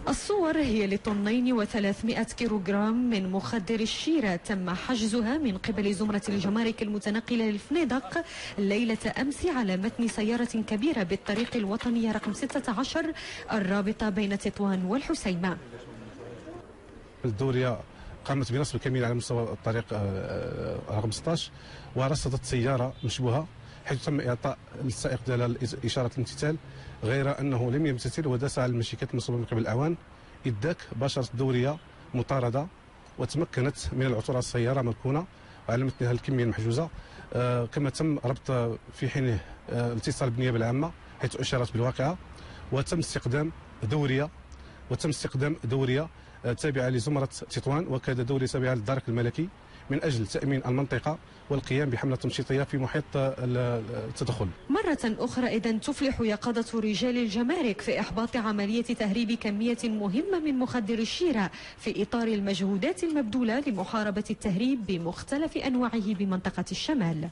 الصور هي لطنين و300 كيلوغرام من مخدر الشيرة تم حجزها من قبل زمرة الجمارك المتنقلة للفنيدق ليلة أمس على متن سيارة كبيرة بالطريق الوطني رقم 16 الرابطة بين تطوان والحسيمة. الدورية قامت بنصب الكمين على مستوى الطريق رقم 16 ورصدت سيارة مشبوهة، حيث تم إعطاء للسائق ديالها إشارة الامتثال، غير أنه لم يمتثل وداس على المشيكات المنصوبة من قبل الأعوان. إذ ذاك باشرت الدورية مطاردة وتمكنت من العثور على السيارة مركونة وعلى متنها الكمية المحجوزة، كما تم ربط في حينه الاتصال بالنيابة العامة حيث أشارت بالواقعة، وتم استخدام دورية تابعة لزمرة تطوان وكذا دورية تابعة للدرك الملكي من أجل تأمين المنطقة والقيام بحملة تنشيطية في محيط التدخل. مرة أخرى إذن تفلح يقظة رجال الجمارك في إحباط عملية تهريب كمية مهمة من مخدر الشيرة في إطار المجهودات المبذولة لمحاربة التهريب بمختلف أنواعه بمنطقة الشمال.